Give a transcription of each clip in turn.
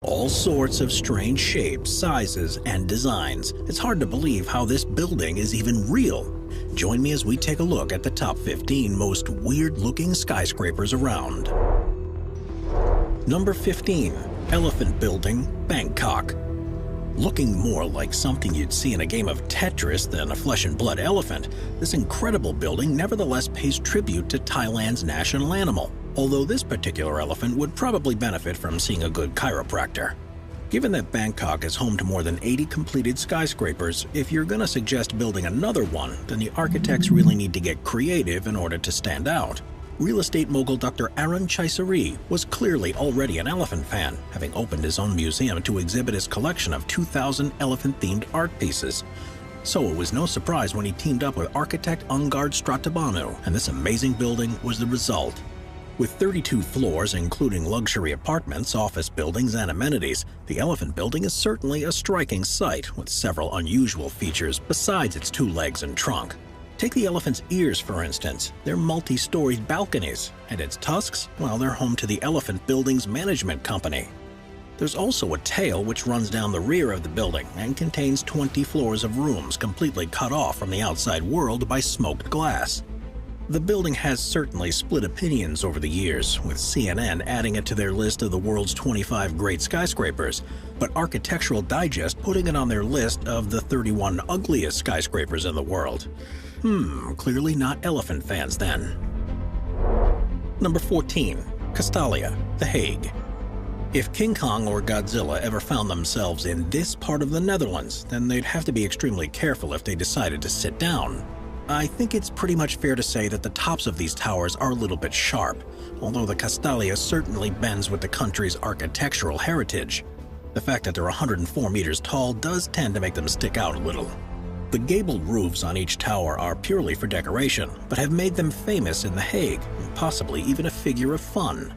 All sorts of strange shapes, sizes, and designs. It's hard to believe how this building is even real. Join me as we take a look at the top 15 most weird-looking skyscrapers around. Number 15. Elephant Building, Bangkok. Looking more like something you'd see in a game of Tetris than a flesh-and-blood elephant, this incredible building nevertheless pays tribute to Thailand's national animal, although this particular elephant would probably benefit from seeing a good chiropractor. Given that Bangkok is home to more than 80 completed skyscrapers, if you're gonna suggest building another one, then the architects really need to get creative in order to stand out. Real estate mogul Dr. Arun Chaisari was clearly already an elephant fan, having opened his own museum to exhibit his collection of 2,000 elephant-themed art pieces. So it was no surprise when he teamed up with architect Ungard Stratabanu, and this amazing building was the result. With 32 floors, including luxury apartments, office buildings, and amenities, the Elephant Building is certainly a striking sight with several unusual features besides its 2 legs and trunk. Take the elephant's ears, for instance. They're multi-storied balconies, and its tusks, well, they're home to the Elephant Building's management company. There's also a tail which runs down the rear of the building and contains 20 floors of rooms completely cut off from the outside world by smoked glass. The building has certainly split opinions over the years, with CNN adding it to their list of the world's 25 great skyscrapers, but Architectural Digest putting it on their list of the 31 ugliest skyscrapers in the world. Clearly not elephant fans then. Number 14. Castalia, The Hague. If King Kong or Godzilla ever found themselves in this part of the Netherlands, then they'd have to be extremely careful if they decided to sit down. I think it's pretty much fair to say that the tops of these towers are a little bit sharp, although the Castalia certainly bends with the country's architectural heritage. The fact that they're 104 meters tall does tend to make them stick out a little. The gabled roofs on each tower are purely for decoration, but have made them famous in The Hague, and possibly even a figure of fun.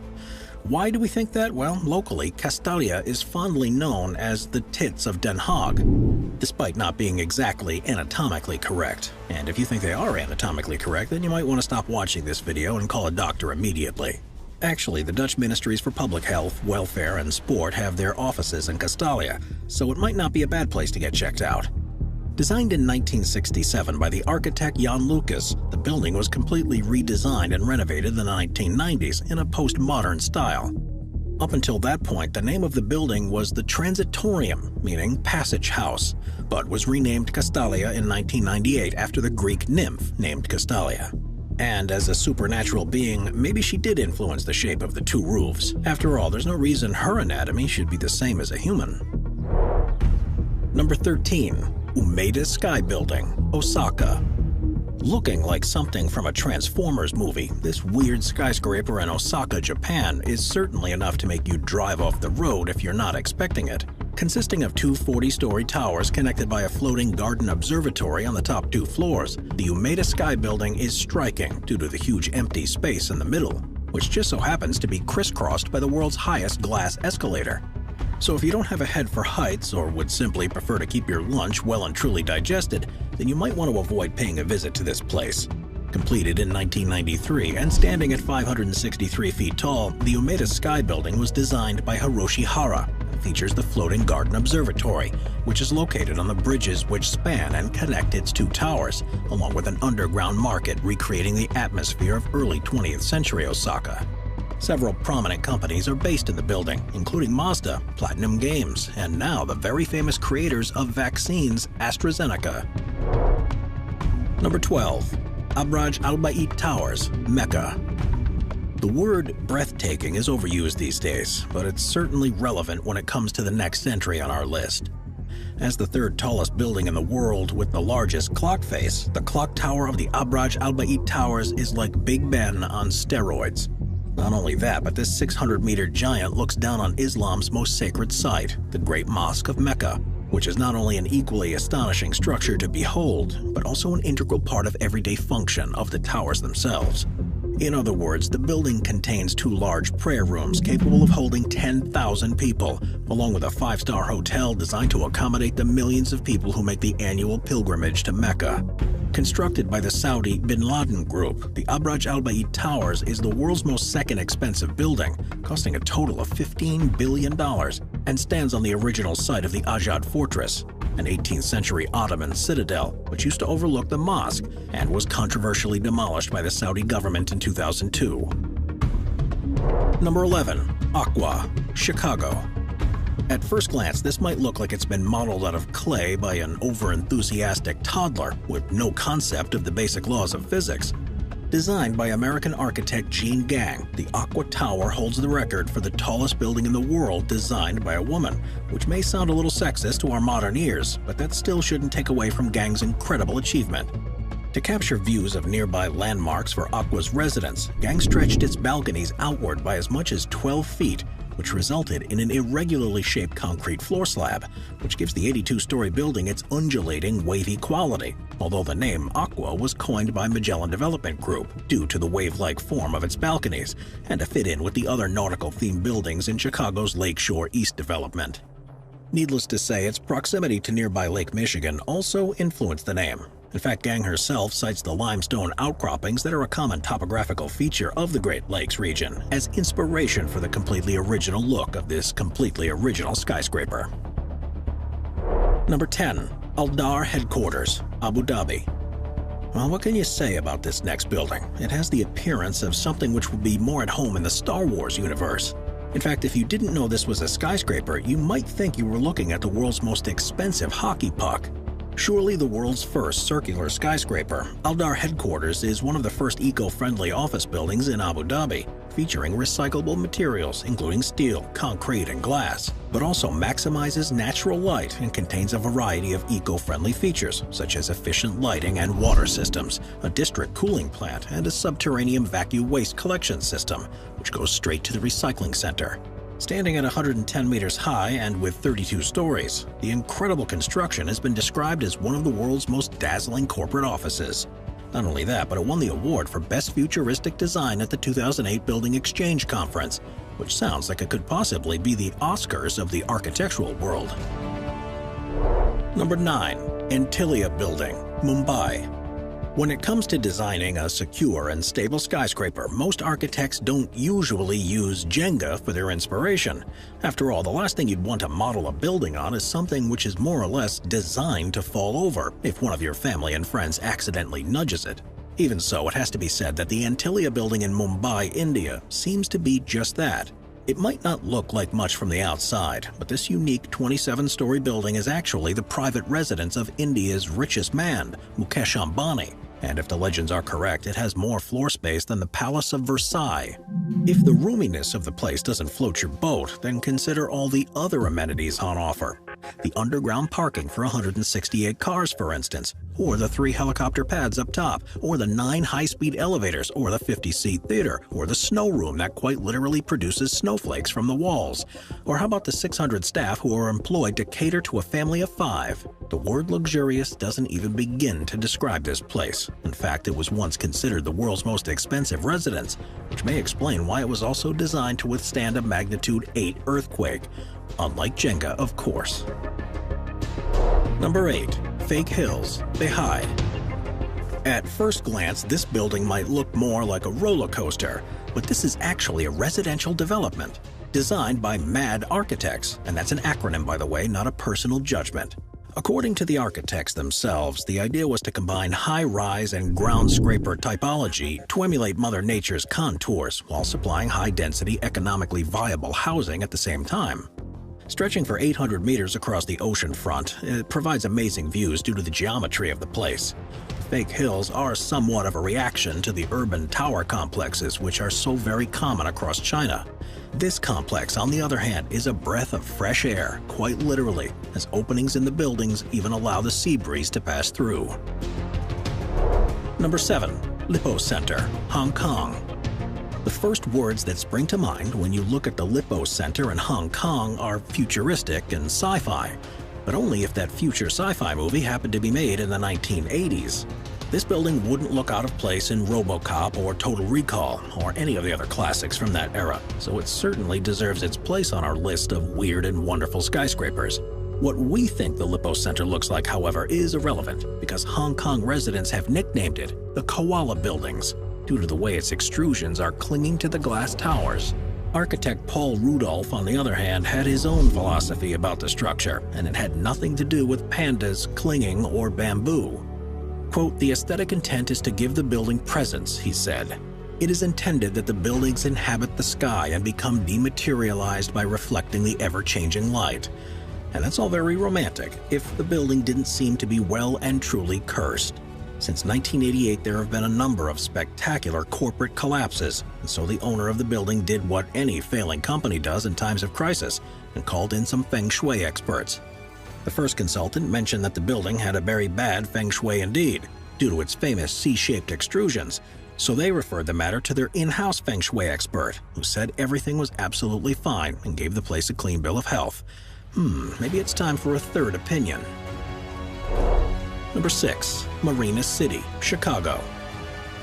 Why do we think that? Well, locally, Castalia is fondly known as the tits of Den Haag, despite not being exactly anatomically correct. And if you think they are anatomically correct, then you might want to stop watching this video and call a doctor immediately. Actually, the Dutch Ministries for Public Health, Welfare, and Sport have their offices in Castalia, so it might not be a bad place to get checked out. Designed in 1967 by the architect Jan Lucas, the building was completely redesigned and renovated in the 1990s in a postmodern style. Up until that point, the name of the building was the Transitorium, meaning passage house, but was renamed Castalia in 1998 after the Greek nymph named Castalia. And as a supernatural being, maybe she did influence the shape of the 2 roofs. After all, there's no reason her anatomy should be the same as a human. Number 13. Umeda Sky Building, Osaka. Looking like something from a Transformers movie, this weird skyscraper in Osaka, Japan is certainly enough to make you drive off the road if you're not expecting it. Consisting of 2 40-story towers connected by a floating garden observatory on the top 2 floors, the Umeda Sky Building is striking due to the huge empty space in the middle, which just so happens to be crisscrossed by the world's highest glass escalator. So if you don't have a head for heights or would simply prefer to keep your lunch well and truly digested, then you might want to avoid paying a visit to this place. Completed in 1993 and standing at 563 feet tall, the Umeda Sky Building was designed by Hiroshi Hara and features the floating garden observatory, which is located on the bridges which span and connect its 2 towers, along with an underground market recreating the atmosphere of early 20th century Osaka. Several prominent companies are based in the building, including Mazda, Platinum Games, and now the very famous creators of vaccines, AstraZeneca. Number 12. Abraj Al Bait Towers, Mecca. The word breathtaking is overused these days, but it's certainly relevant when it comes to the next entry on our list. As the 3rd tallest building in the world with the largest clock face, the clock tower of the Abraj Al Bait Towers is like Big Ben on steroids. Not only that, but this 600-meter giant looks down on Islam's most sacred site, the Great Mosque of Mecca, which is not only an equally astonishing structure to behold, but also an integral part of everyday function of the towers themselves. In other words, the building contains 2 large prayer rooms capable of holding 10,000 people, along with a 5-star hotel designed to accommodate the millions of people who make the annual pilgrimage to Mecca. Constructed by the Saudi Bin Laden Group, the Abraj Al Bait Towers is the world's most second expensive building, costing a total of $15 billion, and stands on the original site of the Ajad Fortress, an 18th century Ottoman citadel which used to overlook the mosque and was controversially demolished by the Saudi government in 2002. Number 11. Aqua, Chicago. At first glance, this might look like it's been modeled out of clay by an over-enthusiastic toddler with no concept of the basic laws of physics. Designed by American architect Jean Gang, the Aqua Tower holds the record for the tallest building in the world designed by a woman, which may sound a little sexist to our modern ears, but that still shouldn't take away from Gang's incredible achievement. To capture views of nearby landmarks for Aqua's residents, Gang stretched its balconies outward by as much as 12 feet, which resulted in an irregularly shaped concrete floor slab, which gives the 82-story building its undulating, wavy quality, although the name Aqua was coined by Magellan Development Group due to the wave-like form of its balconies and to fit in with the other nautical-themed buildings in Chicago's Lakeshore East development. Needless to say, its proximity to nearby Lake Michigan also influenced the name. In fact, Gang herself cites the limestone outcroppings that are a common topographical feature of the Great Lakes region as inspiration for the completely original look of this completely original skyscraper. Number 10. Aldar Headquarters, Abu Dhabi. Well, what can you say about this next building? It has the appearance of something which would be more at home in the Star Wars universe. In fact, if you didn't know this was a skyscraper, you might think you were looking at the world's most expensive hockey puck. Surely the world's first circular skyscraper, Aldar Headquarters is one of the first eco-friendly office buildings in Abu Dhabi, featuring recyclable materials including steel, concrete, and glass, but also maximizes natural light and contains a variety of eco-friendly features such as efficient lighting and water systems, a district cooling plant, and a subterranean vacuum waste collection system, which goes straight to the recycling center. Standing at 110 meters high and with 32 stories, the incredible construction has been described as one of the world's most dazzling corporate offices. Not only that, but it won the award for Best Futuristic Design at the 2008 Building Exchange Conference, which sounds like it could possibly be the Oscars of the architectural world. Number 9. Antilia Building, Mumbai. When it comes to designing a secure and stable skyscraper, most architects don't usually use Jenga for their inspiration. After all, the last thing you'd want to model a building on is something which is more or less designed to fall over if one of your family and friends accidentally nudges it. Even so, it has to be said that the Antilia building in Mumbai, India, seems to be just that. It might not look like much from the outside, but this unique 27-story building is actually the private residence of India's richest man, Mukesh Ambani. And if the legends are correct, it has more floor space than the Palace of Versailles. If the roominess of the place doesn't float your boat, then consider all the other amenities on offer. The underground parking for 168 cars, for instance, or the 3 helicopter pads up top, or the 9 high-speed elevators, or the 50-seat theater, or the snow room that quite literally produces snowflakes from the walls. Or how about the 600 staff who are employed to cater to a family of 5? The word luxurious doesn't even begin to describe this place. In fact, it was once considered the world's most expensive residence, which may explain why it was also designed to withstand a magnitude 8 earthquake. Unlike Jenga, of course. Number 8. Fake Hills, Bihar. At first glance, this building might look more like a roller coaster, but this is actually a residential development designed by MAD Architects, and that's an acronym, by the way, not a personal judgment. According to the architects themselves, the idea was to combine high-rise and ground-scraper typology to emulate Mother Nature's contours while supplying high-density, economically viable housing at the same time. Stretching for 800 meters across the ocean front, it provides amazing views due to the geometry of the place. Fake hills are somewhat of a reaction to the urban tower complexes which are so very common across China. This complex, on the other hand, is a breath of fresh air, quite literally, as openings in the buildings even allow the sea breeze to pass through. Number 7. Lippo Center, Hong Kong. The first words that spring to mind when you look at the Lippo Center in Hong Kong are futuristic and sci-fi, but only if that future sci-fi movie happened to be made in the 1980s. This building wouldn't look out of place in RoboCop or Total Recall or any of the other classics from that era, so it certainly deserves its place on our list of weird and wonderful skyscrapers. What we think the Lippo Center looks like, however, is irrelevant because Hong Kong residents have nicknamed it the Koala Buildings, due to the way its extrusions are clinging to the glass towers. Architect Paul Rudolph, on the other hand, had his own philosophy about the structure, and it had nothing to do with pandas, clinging, or bamboo. Quote, "The aesthetic intent is to give the building presence," he said. "It is intended that the buildings inhabit the sky and become dematerialized by reflecting the ever-changing light." And that's all very romantic, if the building didn't seem to be well and truly cursed. Since 1988, there have been a number of spectacular corporate collapses, and so the owner of the building did what any failing company does in times of crisis, and called in some feng shui experts. The first consultant mentioned that the building had a very bad feng shui indeed, due to its famous C-shaped extrusions, so they referred the matter to their in-house feng shui expert, who said everything was absolutely fine and gave the place a clean bill of health. Maybe it's time for a third opinion. Number 6. Marina City, Chicago.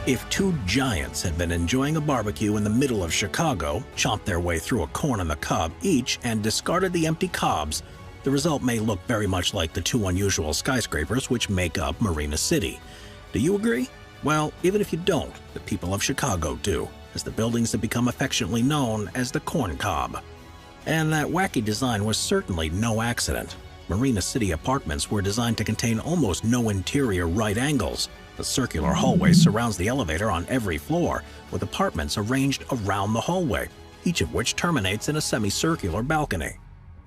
If two giants had been enjoying a barbecue in the middle of Chicago, chomped their way through a corn on the cob each, and discarded the empty cobs, the result may look very much like the two unusual skyscrapers which make up Marina City. Do you agree? Well, even if you don't, the people of Chicago do, as the buildings have become affectionately known as the corn cob. And that wacky design was certainly no accident. Marina City apartments were designed to contain almost no interior right angles. The circular hallway surrounds the elevator on every floor, with apartments arranged around the hallway, each of which terminates in a semicircular balcony.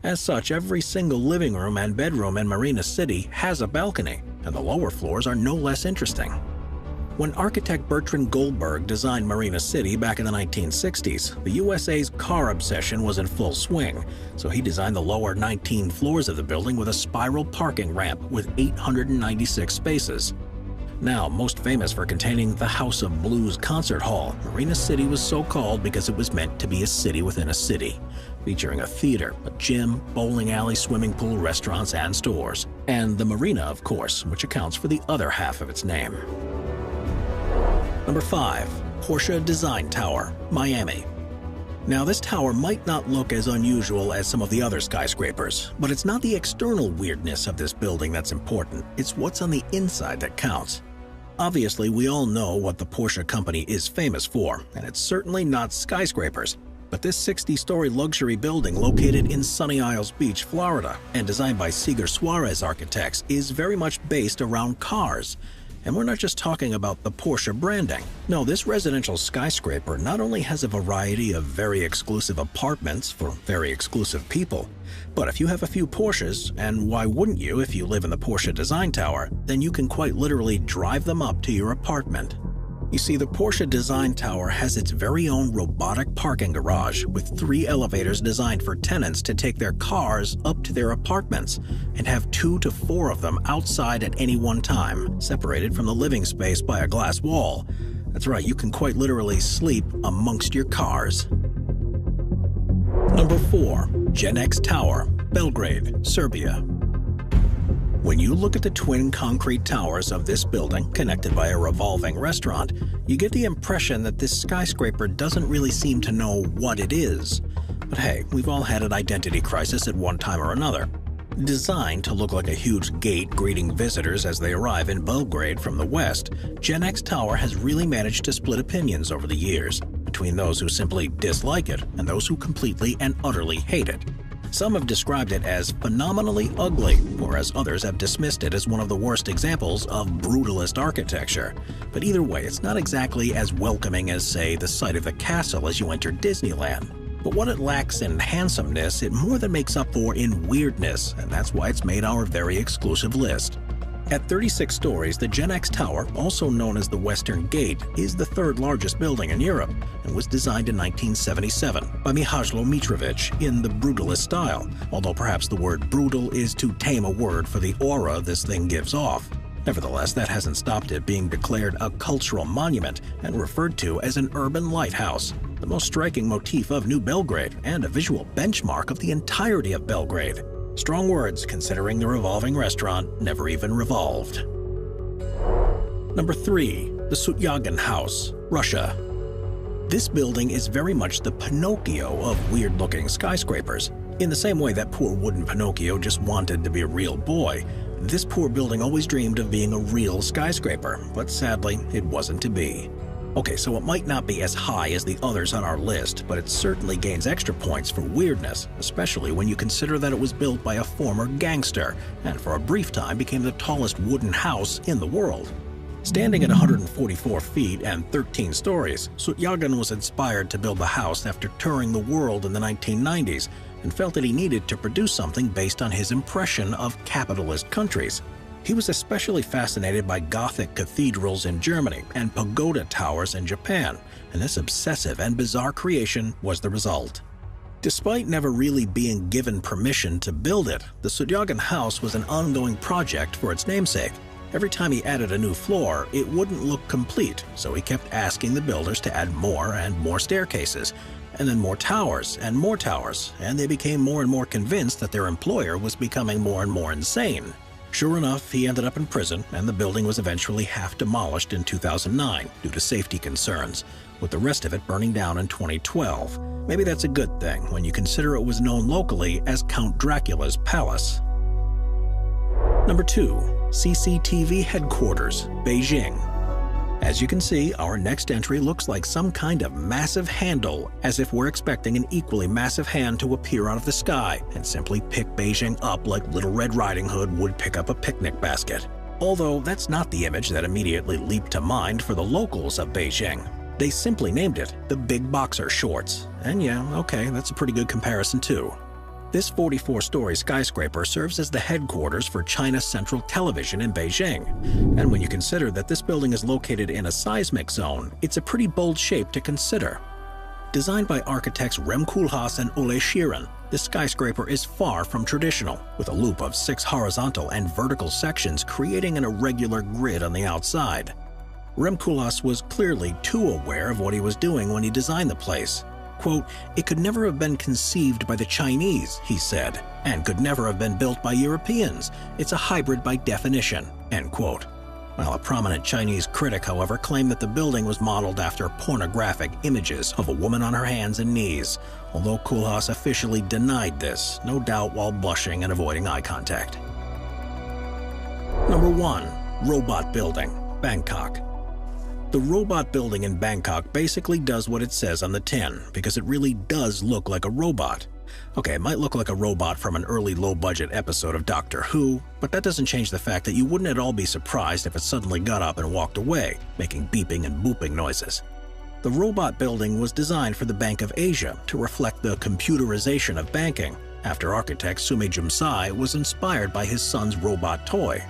As such, every single living room and bedroom in Marina City has a balcony, and the lower floors are no less interesting. When architect Bertrand Goldberg designed Marina City back in the 1960s, the USA's car obsession was in full swing, so he designed the lower 19 floors of the building with a spiral parking ramp with 896 spaces. Now, most famous for containing the House of Blues concert hall, Marina City was so called because it was meant to be a city within a city, featuring a theater, a gym, bowling alley, swimming pool, restaurants, and stores. And the marina, of course, which accounts for the other half of its name. Number 5. Porsche Design Tower, Miami. Now, this tower might not look as unusual as some of the other skyscrapers, but it's not the external weirdness of this building that's important, it's what's on the inside that counts. Obviously, we all know what the Porsche company is famous for, and it's certainly not skyscrapers. But this 60-story luxury building located in Sunny Isles Beach, Florida, and designed by Seeger Suarez Architects, is very much based around cars. And we're not just talking about the Porsche branding. No, this residential skyscraper not only has a variety of very exclusive apartments for very exclusive people, but if you have a few Porsches, and why wouldn't you if you live in the Porsche Design Tower, then you can quite literally drive them up to your apartment. You see, the Porsche Design Tower has its very own robotic parking garage with 3 elevators designed for tenants to take their cars up to their apartments and have 2 to 4 of them outside at any one time, separated from the living space by a glass wall. That's right, you can quite literally sleep amongst your cars. Number 4. GenX Tower, Belgrade, Serbia. When you look at the twin concrete towers of this building, connected by a revolving restaurant, you get the impression that this skyscraper doesn't really seem to know what it is. But hey, we've all had an identity crisis at one time or another. Designed to look like a huge gate greeting visitors as they arrive in Belgrade from the west, GenX Tower has really managed to split opinions over the years, between those who simply dislike it and those who completely and utterly hate it. Some have described it as phenomenally ugly, whereas others have dismissed it as one of the worst examples of brutalist architecture. But either way, it's not exactly as welcoming as, say, the site of the castle as you enter Disneyland. But what it lacks in handsomeness, it more than makes up for in weirdness, and that's why it's made our very exclusive list. At 36 stories, the GenX Tower, also known as the Western Gate, is the 3rd largest building in Europe and was designed in 1977 by Mihajlo Mitrovic in the brutalist style, although perhaps the word brutal is too tame a word for the aura this thing gives off. Nevertheless, that hasn't stopped it being declared a cultural monument and referred to as an urban lighthouse, the most striking motif of New Belgrade and a visual benchmark of the entirety of Belgrade. Strong words, considering the revolving restaurant never even revolved. Number 3. The Sutyagin House, Russia. This building is very much the Pinocchio of weird-looking skyscrapers. In the same way that poor wooden Pinocchio just wanted to be a real boy, this poor building always dreamed of being a real skyscraper, but sadly, it wasn't to be. Okay, so it might not be as high as the others on our list, but it certainly gains extra points for weirdness, especially when you consider that it was built by a former gangster, and for a brief time became the tallest wooden house in the world. Standing at 144 feet and 13 stories, Sutjagan was inspired to build the house after touring the world in the 1990s and felt that he needed to produce something based on his impression of capitalist countries. He was especially fascinated by Gothic cathedrals in Germany and pagoda towers in Japan, and this obsessive and bizarre creation was the result. Despite never really being given permission to build it, the Sutjagan house was an ongoing project for its namesake. Every time he added a new floor, it wouldn't look complete, so he kept asking the builders to add more and more staircases, and then more towers, and they became more and more convinced that their employer was becoming more and more insane. Sure enough, he ended up in prison, and the building was eventually half demolished in 2009 due to safety concerns, with the rest of it burning down in 2012. Maybe that's a good thing when you consider it was known locally as Count Dracula's Palace. Number 2. CCTV Headquarters, Beijing. As you can see, our next entry looks like some kind of massive handle, as if we're expecting an equally massive hand to appear out of the sky and simply pick Beijing up like Little Red Riding Hood would pick up a picnic basket. Although that's not the image that immediately leaped to mind for the locals of Beijing. They simply named it the Big Boxer Shorts. And yeah, okay, that's a pretty good comparison too. This 44-story skyscraper serves as the headquarters for China Central Television in Beijing. And when you consider that this building is located in a seismic zone, it's a pretty bold shape to consider. Designed by architects Rem Koolhaas and Ole Sheeran, this skyscraper is far from traditional, with a loop of 6 horizontal and vertical sections creating an irregular grid on the outside. Rem Koolhaas was clearly too aware of what he was doing when he designed the place. Quote, "It could never have been conceived by the Chinese," he said, "and could never have been built by Europeans. It's a hybrid by definition," end quote. Well, a prominent Chinese critic, however, claimed that the building was modeled after pornographic images of a woman on her hands and knees, although Koolhaas officially denied this, no doubt while blushing and avoiding eye contact. Number 1. Robot Building, Bangkok. The robot building in Bangkok basically does what it says on the tin, because it really does look like a robot. Okay, it might look like a robot from an early low-budget episode of Doctor Who, but that doesn't change the fact that you wouldn't at all be surprised if it suddenly got up and walked away, making beeping and booping noises. The robot building was designed for the Bank of Asia to reflect the computerization of banking, after architect Sume Jumsai was inspired by his son's robot toy.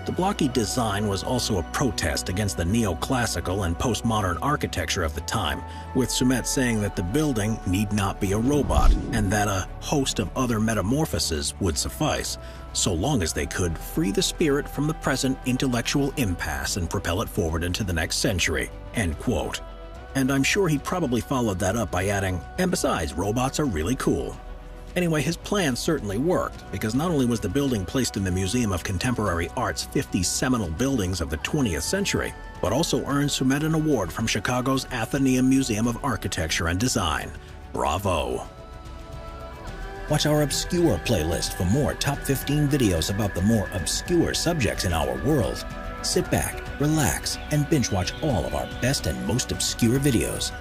The blocky design was also a protest against the neoclassical and postmodern architecture of the time, with Sumet saying that the building need not be a robot and that a host of other metamorphoses would suffice, so long as they could free the spirit from the present intellectual impasse and propel it forward into the next century, end quote. And I'm sure he probably followed that up by adding, "And besides, robots are really cool." Anyway, his plan certainly worked, because not only was the building placed in the Museum of Contemporary Art's 50 seminal buildings of the 20th century, but also earned Sumet an award from Chicago's Atheneum Museum of Architecture and Design. Bravo! Watch our Obscure playlist for more top 15 videos about the more obscure subjects in our world. Sit back, relax, and binge watch all of our best and most obscure videos.